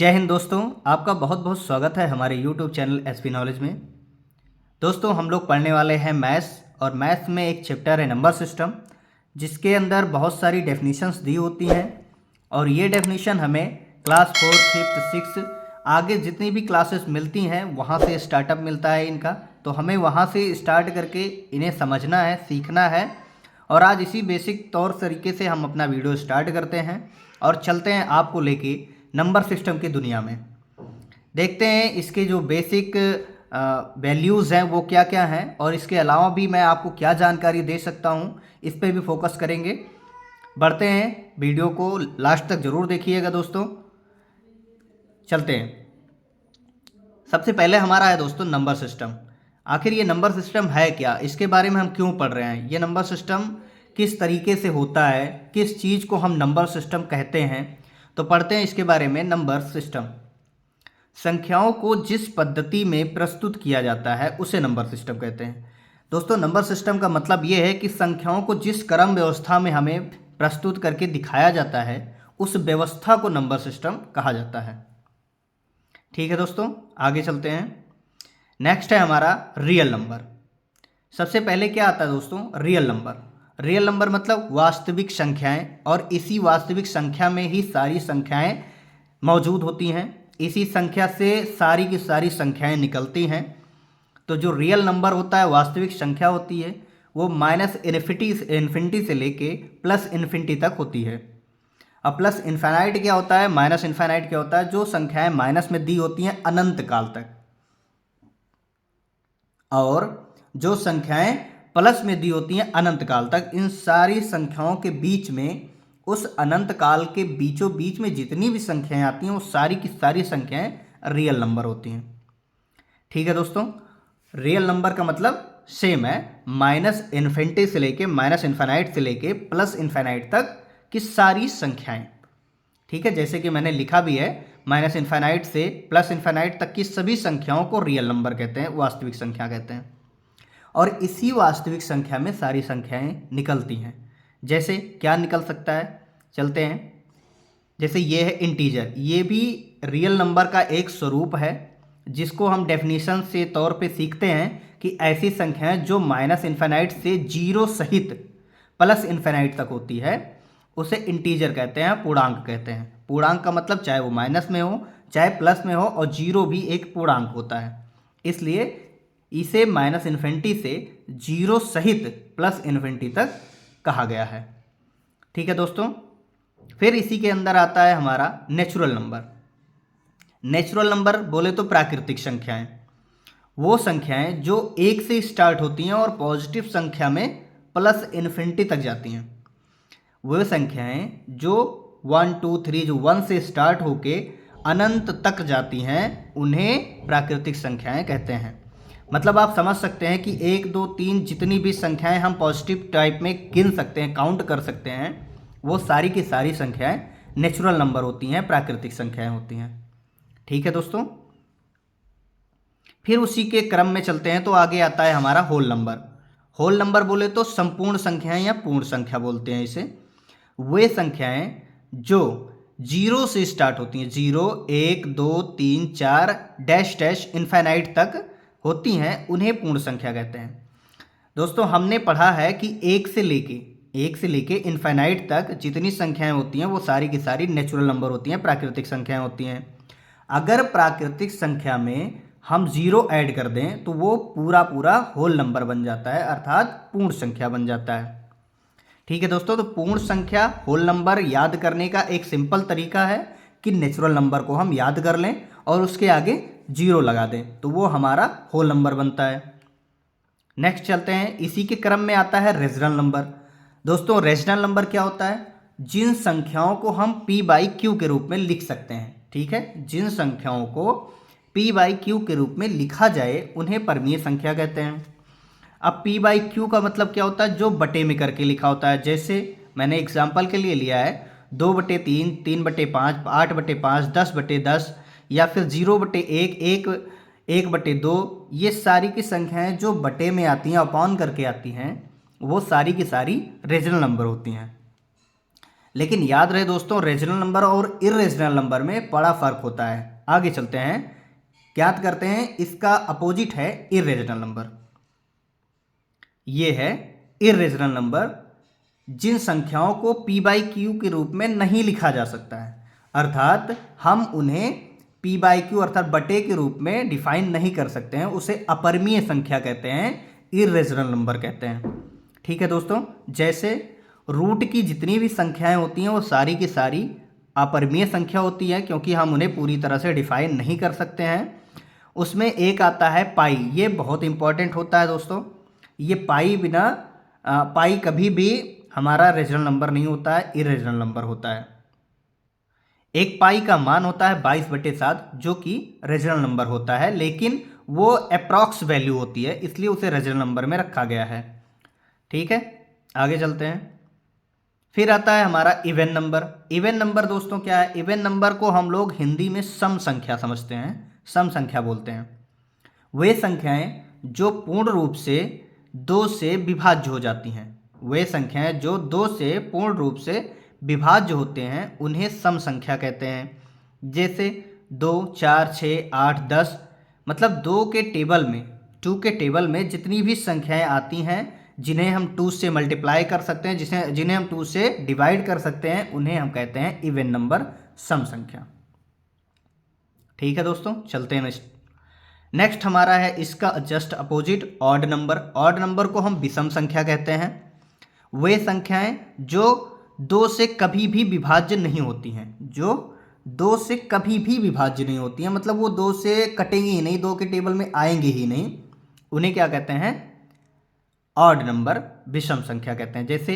जय हिंद दोस्तों। आपका बहुत बहुत स्वागत है हमारे YouTube चैनल एसपी नॉलेज में। दोस्तों हम लोग पढ़ने वाले हैं मैथ्स, और मैथ्स में एक चैप्टर है नंबर सिस्टम, जिसके अंदर बहुत सारी डेफिनेशंस दी होती हैं। और ये डेफिनेशन हमें क्लास 4, 5th, 6 आगे जितनी भी क्लासेस मिलती हैं वहाँ से स्टार्टअप मिलता है इनका। तो हमें वहाँ से स्टार्ट करके इन्हें समझना है, सीखना है। और आज इसी बेसिक तौर तरीके से हम अपना वीडियो स्टार्ट करते हैं और चलते हैं आपको लेके नंबर सिस्टम की दुनिया में। देखते हैं इसके जो बेसिक वैल्यूज़ हैं वो क्या क्या हैं, और इसके अलावा भी मैं आपको क्या जानकारी दे सकता हूँ, इस पे भी फोकस करेंगे। बढ़ते हैं, वीडियो को लास्ट तक ज़रूर देखिएगा दोस्तों। चलते हैं। सबसे पहले हमारा है दोस्तों नंबर सिस्टम। आखिर ये नंबर सिस्टम है क्या, इसके बारे में हम क्यों पढ़ रहे हैं, ये नंबर सिस्टम किस तरीके से होता है, किस चीज़ को हम नंबर सिस्टम कहते हैं, तो पढ़ते हैं इसके बारे में। नंबर सिस्टम संख्याओं को जिस पद्धति में प्रस्तुत किया जाता है उसे नंबर सिस्टम कहते हैं। दोस्तों नंबर सिस्टम का मतलब ये है कि संख्याओं को जिस क्रम व्यवस्था में हमें प्रस्तुत करके दिखाया जाता है उस व्यवस्था को नंबर सिस्टम कहा जाता है। ठीक है दोस्तों, आगे चलते हैं। नेक्स्ट है हमारा रियल नंबर। सबसे पहले क्या आता है दोस्तों, रियल नंबर। रियल नंबर मतलब वास्तविक संख्याएं, और इसी वास्तविक संख्या में ही सारी संख्याएं मौजूद होती हैं। इसी संख्या से सारी की सारी संख्याएं निकलती हैं। तो जो रियल नंबर होता है, वास्तविक संख्या होती है, वो इन्फिनिटी से लेके प्लस इन्फिनिटी तक होती है। अब प्लस इन्फिनाइट क्या होता है, माइनस इन्फिनाइट क्या होता है, जो संख्याएं माइनस में दी होती हैं अनंत काल तक, और जो संख्याएं प्लस में दी होती हैं अनंत काल तक। इन सारी संख्याओं के बीच में, उस अनंत काल के बीचों बीच में जितनी भी संख्याएं आती हैं वो सारी की सारी संख्याएं रियल नंबर होती हैं। ठीक है दोस्तों, रियल नंबर का मतलब सेम है, माइनस इन्फिनिटी से लेके, माइनस इन्फिनाइट से लेके प्लस इन्फिनाइट तक की सारी संख्याएं। ठीक है, जैसे कि मैंने लिखा भी है, माइनस इन्फिनाइट से प्लस इन्फिनाइट तक की सभी संख्याओं को रियल नंबर कहते हैं, वास्तविक संख्या कहते हैं। और इसी वास्तविक संख्या में सारी संख्याएं निकलती हैं। जैसे क्या निकल सकता है, चलते हैं। जैसे ये है इंटीजर, ये भी रियल नंबर का एक स्वरूप है, जिसको हम डेफिनेशन से तौर पे सीखते हैं कि ऐसी संख्याएं जो माइनस इन्फिनाइट से जीरो सहित प्लस इन्फिनाइट तक होती है उसे इंटीजर कहते हैं, पूर्णांक कहते हैं। पूर्णांक का मतलब चाहे वो माइनस में हो चाहे प्लस में हो, और जीरो भी एक पूर्णांक होता है, इसलिए इसे माइनस इन्फिनिटी से जीरो सहित प्लस इन्फिनिटी तक कहा गया है। ठीक है दोस्तों, फिर इसी के अंदर आता है हमारा नेचुरल नंबर। नेचुरल नंबर बोले तो प्राकृतिक संख्याएं, वो संख्याएं जो एक से स्टार्ट होती हैं और पॉजिटिव संख्या में प्लस इन्फिनिटी तक जाती हैं। वो संख्याएं जो 1, 2, 3 जो 1 से स्टार्ट होके अनंत तक जाती हैं उन्हें प्राकृतिक संख्याएं कहते हैं। मतलब आप समझ सकते हैं कि 1, 2, 3 जितनी भी संख्याएं हम पॉजिटिव टाइप में गिन सकते हैं, काउंट कर सकते हैं, वो सारी की सारी संख्याएं नेचुरल नंबर होती हैं, प्राकृतिक संख्याएं होती हैं। ठीक है दोस्तों, फिर उसी के क्रम में चलते हैं तो आगे आता है हमारा होल नंबर। होल नंबर बोले तो संपूर्ण संख्याएं या पूर्ण संख्या बोलते हैं इसे। वे संख्याएं जो जीरो से स्टार्ट होती हैं, 0, 1, 2, 3, 4 डैश डैश इन्फिनाइट तक होती हैं, उन्हें पूर्ण संख्या कहते हैं। दोस्तों हमने पढ़ा है कि एक से लेके इन्फिनाइट तक जितनी संख्याएं होती हैं वो सारी की सारी नेचुरल नंबर होती हैं, प्राकृतिक संख्याएं होती हैं। अगर प्राकृतिक संख्या में हम जीरो ऐड कर दें तो वो पूरा पूरा होल नंबर बन जाता है, अर्थात पूर्ण संख्या बन जाता है। ठीक है दोस्तों, तो पूर्ण संख्या होल नंबर याद करने का एक सिंपल तरीका है कि नेचुरल नंबर को हम याद कर लें और उसके आगे जीरो लगा दें तो वो हमारा होल नंबर बनता है। नेक्स्ट चलते हैं, इसी के क्रम में आता है रेशनल नंबर। दोस्तों रेशनल नंबर क्या होता है, जिन संख्याओं को हम p/q के रूप में लिख सकते हैं। ठीक है, जिन संख्याओं को p/q के रूप में लिखा जाए उन्हें परमीय संख्या कहते हैं। अब p/q का मतलब क्या होता है, जो बटे में करके लिखा होता है। जैसे मैंने एग्जाम्पल के लिए लिया है 2/3, 3/5, 8/5, 10/10, या फिर 0/1, 1/2। ये सारी की संख्याएं जो बटे में आती हैं, अपॉन करके आती हैं, वो सारी की सारी रेशनल नंबर होती हैं। लेकिन याद रहे दोस्तों, रेशनल नंबर और इर्रेशनल नंबर में बड़ा फर्क होता है। आगे चलते हैं, ज्ञात करते हैं इसका अपोजिट है इर्रेशनल नंबर। ये है इर्रेशनल नंबर, जिन संख्याओं को p/q के रूप में नहीं लिखा जा सकता है, अर्थात हम उन्हें p/q अर्थात बटे के रूप में डिफाइन नहीं कर सकते हैं, उसे अपरिमेय संख्या कहते हैं, इर्रेशनल नंबर कहते हैं। ठीक है दोस्तों, जैसे रूट की जितनी भी संख्याएं होती हैं वो सारी की सारी अपरिमेय संख्या होती है, क्योंकि हम उन्हें पूरी तरह से डिफाइन नहीं कर सकते हैं। उसमें एक आता है पाई, ये बहुत इंपॉर्टेंट होता है दोस्तों। ये पाई बिना पाई कभी भी हमारा रेशनल नंबर नहीं होता है, इर्रेशनल नंबर होता है। एक पाई का मान होता है 22/7, जो कि रेशनल नंबर होता है, लेकिन वो अप्रॉक्स वैल्यू होती है, इसलिए उसे रेशनल नंबर में रखा गया है। ठीक है, आगे चलते हैं। फिर आता है हमारा इवन नंबर। इवन नंबर दोस्तों क्या है? इवन नंबर को हम लोग हिंदी में सम संख्या समझते हैं, सम संख्या बोलते हैं। वे संख्याएं जो पूर्ण रूप से 2 से विभाज्य हो जाती हैं, वे संख्याएं जो 2 से पूर्ण रूप से विभाज्य होते हैं, उन्हें सम संख्या कहते हैं। जैसे 2, 4, 6, 8, 10, मतलब 2 के टेबल में जितनी भी संख्याएं आती हैं जिन्हें हम 2 से मल्टीप्लाई कर सकते हैं, जिन्हें हम 2 से डिवाइड कर सकते हैं, उन्हें हम कहते हैं इवन नंबर, सम संख्या। ठीक है दोस्तों, चलते हैं नेक्स्ट हमारा है इसका just opposite odd number. Odd number को हम विषम संख्या कहते हैं। वे संख्याएं जो 2 से कभी भी विभाज्य नहीं होती हैं, जो 2 से कभी भी विभाज्य नहीं होती हैं, मतलब वो 2 से कटेंगी ही नहीं, 2 के टेबल में आएंगे ही नहीं, उन्हें क्या कहते हैं? ऑड नंबर, विषम संख्या कहते हैं। जैसे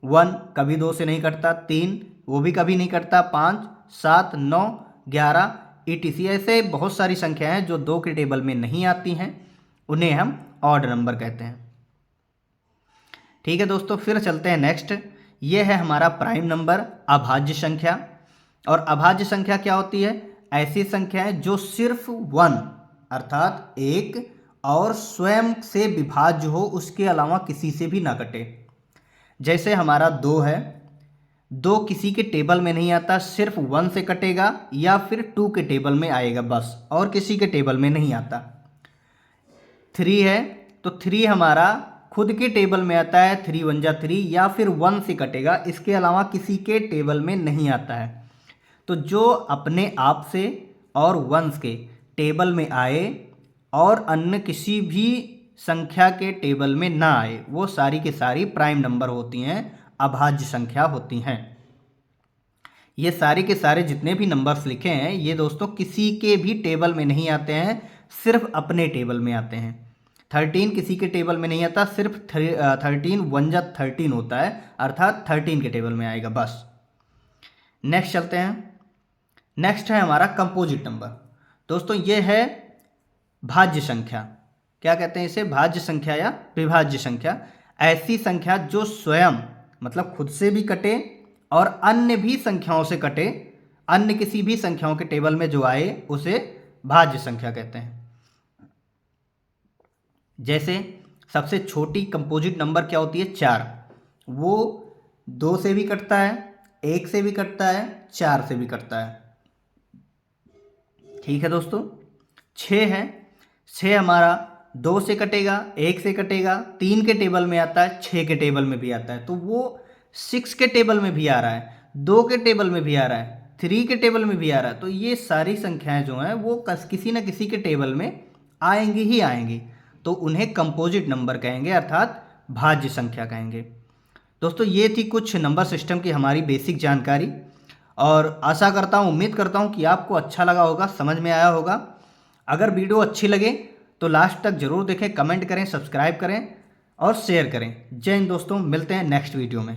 1 कभी 2 से नहीं कटता, 3 वो भी कभी नहीं कटता, 5, 7, 9, 11 etc। ऐसे बहुत सारी संख्याएं जो 2 के टेबल में नहीं आती हैं, उन्हें हम ऑड नंबर कहते हैं। ठीक है दोस्तों, फिर चलते हैं नेक्स्ट। ये है हमारा प्राइम नंबर, अभाज्य संख्या। और अभाज्य संख्या क्या होती है? ऐसी संख्याएं जो सिर्फ 1 अर्थात 1 और स्वयं से विभाज्य हो, उसके अलावा किसी से भी ना कटे। जैसे हमारा 2 है, 2 किसी के टेबल में नहीं आता, सिर्फ 1 से कटेगा या फिर 2 के टेबल में आएगा बस, और किसी के टेबल में नहीं आता। 3 है, तो 3 हमारा खुद के टेबल में आता है, 3 1 जा 3, या फिर 1 से कटेगा, इसके अलावा किसी के टेबल में नहीं आता है। तो जो अपने आप से और वंश के टेबल में आए और अन्य किसी भी संख्या के टेबल में ना आए, वो सारी की सारी प्राइम नंबर होती हैं, अभाज्य संख्या होती हैं। ये सारे के सारे जितने भी नंबर्स लिखे हैं, ये दोस्तों किसी के भी टेबल में नहीं आते हैं, सिर्फ अपने टेबल में आते हैं। 13 किसी के टेबल में नहीं आता, सिर्फ 13 1 जा 13 होता है, अर्थात 13 के टेबल में आएगा बस। नेक्स्ट चलते हैं। नेक्स्ट है हमारा कंपोजिट नंबर। दोस्तों ये है भाज्य संख्या। क्या कहते हैं इसे? भाज्य संख्या या विभाज्य संख्या। ऐसी संख्या जो स्वयं मतलब खुद से भी कटे और अन्य भी संख्याओं से कटे, अन्य किसी भी संख्याओं के टेबल में जो आए, उसे भाज्य संख्या कहते हैं। जैसे सबसे छोटी कंपोजिट नंबर क्या होती है? 4। वो 2 से भी कटता है, 1 से भी कटता है, 4 से भी कटता है। ठीक है दोस्तों। 6 है, 6 हमारा 2 से कटेगा, 1 से कटेगा, 3 के टेबल में आता है, 6 के टेबल में भी आता है, तो वो 6 के टेबल में भी आ रहा है, 2 के टेबल में भी आ रहा है, 3 के टेबल में भी आ रहा है। तो ये सारी संख्याएं जो हैं वो किसी न किसी के टेबल में आएंगी ही आएंगी, तो उन्हें कंपोजिट नंबर कहेंगे, अर्थात भाज्य संख्या कहेंगे। दोस्तों ये थी कुछ नंबर सिस्टम की हमारी बेसिक जानकारी, और आशा करता हूँ, उम्मीद करता हूँ कि आपको अच्छा लगा होगा, समझ में आया होगा। अगर वीडियो अच्छी लगे तो लास्ट तक जरूर देखें, कमेंट करें, सब्सक्राइब करें और शेयर करें। जय हिंद दोस्तों, मिलते हैं नेक्स्ट वीडियो में।